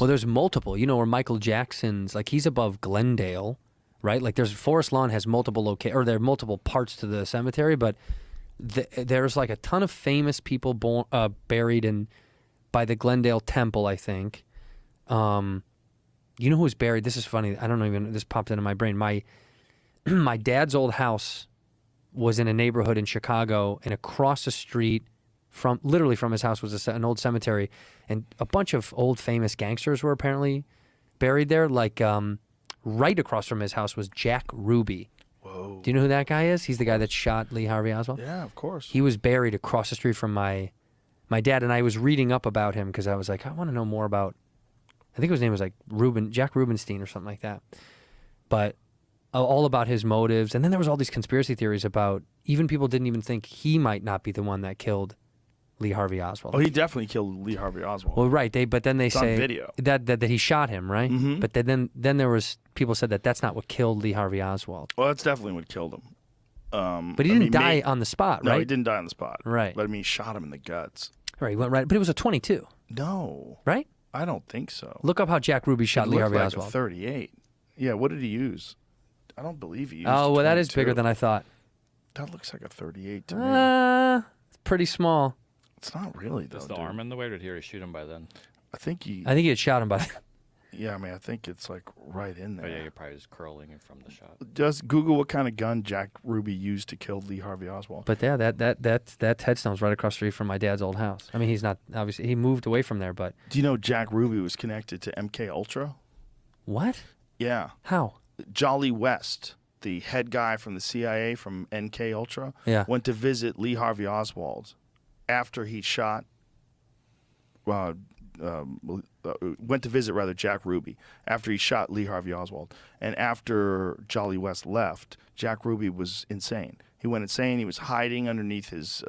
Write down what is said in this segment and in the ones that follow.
Well, there's multiple. You know, where Michael Jackson's, like, he's above Glendale, right? Like, there's Forest Lawn has multiple or there are multiple parts to the cemetery, but there's like a ton of famous people buried in by the Glendale Temple, I think. You know who was buried? This is funny. I don't know even. This popped into my brain. My dad's old house was in a neighborhood in Chicago, and across the street literally from his house was an old cemetery, and a bunch of old famous gangsters were apparently buried there. Like right across from his house was Jack Ruby. Whoa. Do you know who that guy is? He's the guy that shot Lee Harvey Oswald. Yeah, of course. He was buried across the street from my dad, and I was reading up about him because I was like, I want to know more about. I think his name was like Jack Rubenstein or something like that. But all about his motives. And then there was all these conspiracy theories about even people didn't even think he might not be the one that killed Lee Harvey Oswald. Oh, he definitely killed Lee Harvey Oswald. Well, right. But then they say on video. That he shot him, right? Mm-hmm. But then there was people said that that's not what killed Lee Harvey Oswald. Well, that's definitely what killed him. But he didn't die on the spot, right? No, he didn't die on the spot. Right. But I mean, he shot him in the guts. Right. He went right. But it was a 22. No. Right? I don't think so. Look up how Jack Ruby shot Lee Harvey like Oswald. A 38. Yeah. What did he use? I don't believe he used. Oh, well, that is 22. bigger than I thought. That looks like a 38 to me. It's pretty small. It's not really though. Was the arm in the way, or did he already shoot him by then? I think he had shot him by. Yeah, I mean, I think it's like right in there. Oh yeah, you're probably just curling it from the shot. Just Google what kind of gun Jack Ruby used to kill Lee Harvey Oswald. But yeah, that headstone's right across the street from my dad's old house. I mean, he's not obviously he moved away from there, but Do you know Jack Ruby was connected to MKULTRA? what? Yeah, How? Jolly West, the head guy from the CIA from MKUltra, went to visit Lee Harvey Oswald after he shot. Went to visit Jack Ruby after he shot Lee Harvey Oswald, and after Jolly West left, Jack Ruby was insane. He went insane. He was hiding underneath his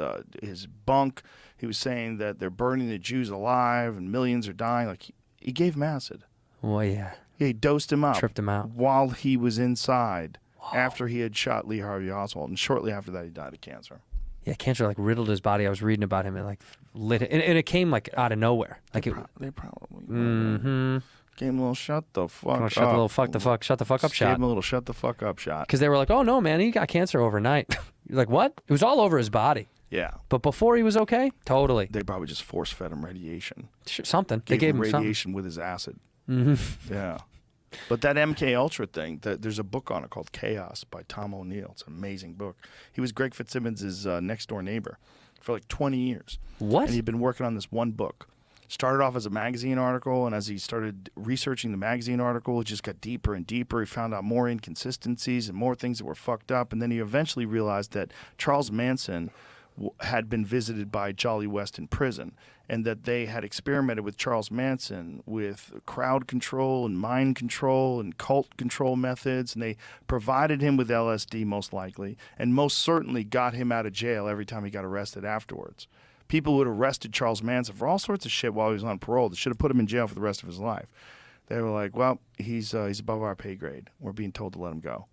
bunk. He was saying that they're burning the Jews alive and millions are dying. Like he gave him acid. Well, yeah. Yeah, he dosed him up. Tripped him out. While he was inside after he had shot Lee Harvey Oswald. And shortly after that, he died of cancer. Yeah, cancer like riddled his body. I was reading about him and like lit it. And it came like out of nowhere. Like they probably mm-hmm. gave him a little shut the fuck up. Shut the fuck up shot. Gave him a little shut the fuck up shot. Because they were like, oh no, man, he got cancer overnight. You're like, what? It was all over his body. Yeah. But before he was okay? Totally. They probably just force fed him radiation. Something. They gave him radiation something. with his acid. Mm-hmm. Yeah. But that MKUltra thing, there's a book on it called Chaos by Tom O'Neill. It's an amazing book. He was Greg Fitzsimmons' next door neighbor for like 20 years. What? And he'd been working on this one book. Started off as a magazine article, and as he started researching the magazine article, it just got deeper and deeper. He found out more inconsistencies and more things that were fucked up. And then he eventually realized that Charles Manson had been visited by Jolly West in prison, and that they had experimented with Charles Manson with crowd control and mind control and cult control methods, and they provided him with LSD most likely, and most certainly got him out of jail every time he got arrested afterwards. People who had arrested Charles Manson for all sorts of shit while he was on parole that should have put him in jail for the rest of his life. They were like, well, he's above our pay grade. We're being told to let him go.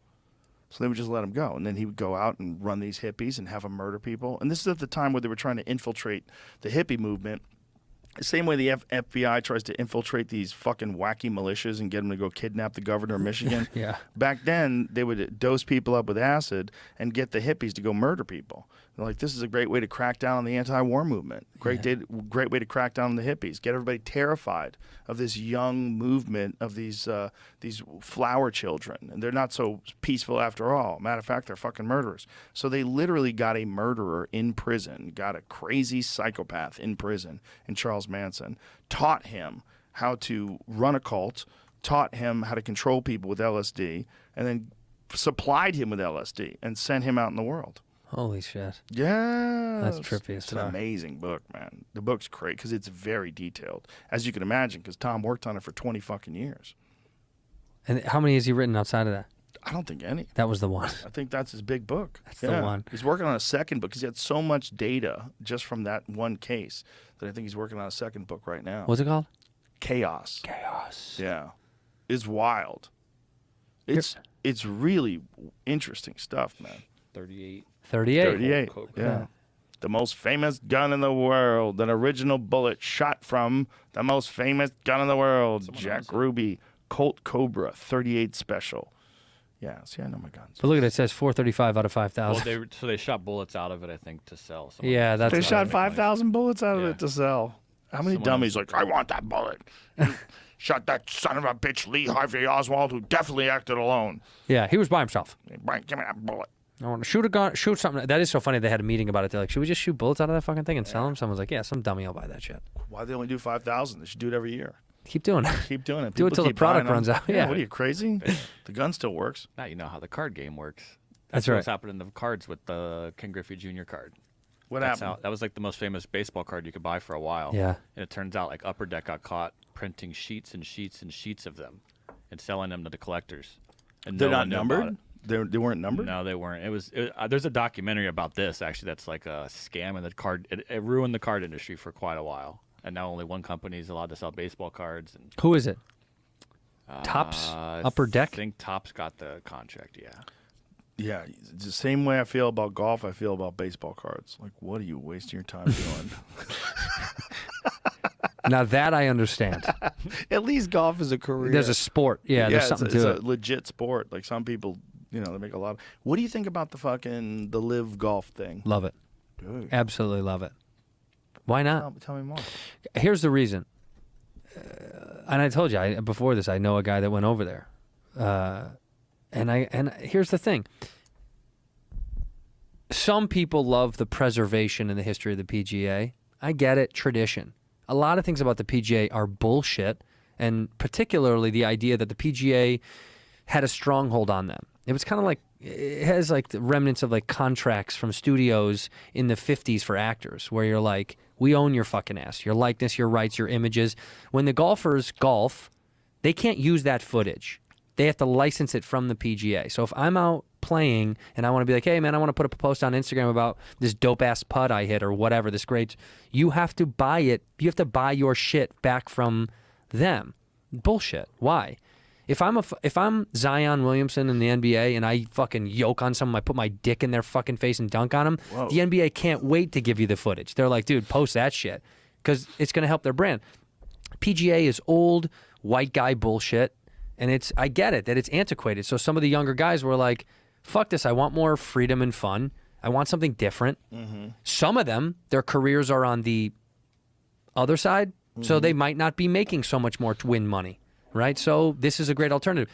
So they would just let him go. And then he would go out and run these hippies and have them murder people. And this is at the time where they were trying to infiltrate the hippie movement. The same way the FBI tries to infiltrate these fucking wacky militias and get them to go kidnap the governor of Michigan. Yeah. Back then, they would dose people up with acid and get the hippies to go murder people. They're like, this is a great way to crack down on the anti-war movement. Great way to crack down on the hippies. Get everybody terrified of this young movement of these flower children. And they're not so peaceful after all. Matter of fact, they're fucking murderers. So they literally got a murderer in prison, got a crazy psychopath in prison in Charles Manson, taught him how to run a cult, taught him how to control people with LSD, and then supplied him with LSD and sent him out in the world. Holy shit. Yeah. That's trippy as It's an fuck. amazing book, man. The book's great because it's very detailed, as you can imagine, because Tom worked on it for 20 fucking years. And how many has he written outside of that? I don't think any. That was the one. I think that's his big book. That's the one. He's working on a second book because he had so much data just from that one case that I think he's working on a second book right now. What's it called? Chaos. Chaos. Yeah. It's wild. It's really interesting stuff, man. 38. 38. 38. Coke. Yeah. the most famous gun in the world, an original bullet shot from the most famous gun in the world, Jack Ruby, Colt Cobra 38 Special. Yeah, see, I know my guns. But look at it, it says 435 out of 5,000. Well, they shot bullets out of it, I think, to sell. Yeah, that's They what shot make 5,000 bullets out of Yeah. it to sell. How many Someone dummies like, I want that bullet? Shot that son of a bitch, Lee Harvey Oswald, who definitely acted alone. Yeah, he was by himself. Brian, give me that bullet. I want to shoot a gun, shoot something. That is so funny. They had a meeting about it. They're like, should we just shoot bullets out of that fucking thing and sell them? Someone's like, yeah, some dummy will buy that shit. Why they only do 5,000? They should do it every year. Keep doing it. Keep doing it. Do it People till the keep product buying runs them. out. Yeah. What are you, crazy? The gun still works. Now you know how the card game works. That's What's right. happening in the cards with the Ken Griffey Jr. card. What That's happened? that was like the most famous baseball card you could buy for a while. Yeah. And it turns out like Upper Deck got caught printing sheets and sheets and sheets of them and selling them to the collectors. And They're no not one knew about numbered? They weren't it. numbered? No, they weren't. There's a documentary about this actually. That's like a scam, and it ruined the card industry for quite a while. And now only one company is allowed to sell baseball cards. And Who is it? Tops? Upper Deck? I think Tops got the contract. Yeah. Yeah, it's the same way I feel about golf, I feel about baseball cards. Like, what are you wasting your time doing? Now that I understand. At least golf is a career. There's a sport. Yeah, there's something it's to a it. legit sport. Like some people, they make a lot. What do you think about the live golf thing? Love it. Dude, Absolutely love it. Why not? tell me more. Here's the reason. And I told you before this, I know a guy that went over there. And here's the thing. Some people love the preservation and the history of the PGA. I get it, tradition. A lot of things about the PGA are bullshit, and particularly the idea that the PGA had a stronghold on them. It was kind of like, it has like the remnants of like contracts from studios in the 50s for actors, where you're like, we own your fucking ass, your likeness, your rights, your images. When the golfers golf, they can't use that footage. They have to license it from the PGA. So if I'm out playing and I want to be like, hey, man, I want to put up a post on Instagram about this dope-ass putt I hit or whatever, this great, you have to buy it. You have to buy your shit back from them. Bullshit. Why? If I'm Zion Williamson in the NBA and I fucking yoke on someone, I put my dick in their fucking face and dunk on them, the NBA can't wait to give you the footage. They're like, dude, post that shit because it's going to help their brand. PGA is old, white guy bullshit. And I get it, that it's antiquated. So some of the younger guys were like, fuck this, I want more freedom and fun. I want something different. Mm-hmm. Some of them, their careers are on the other side, so they might not be making so much more to win money, right? So this is a great alternative.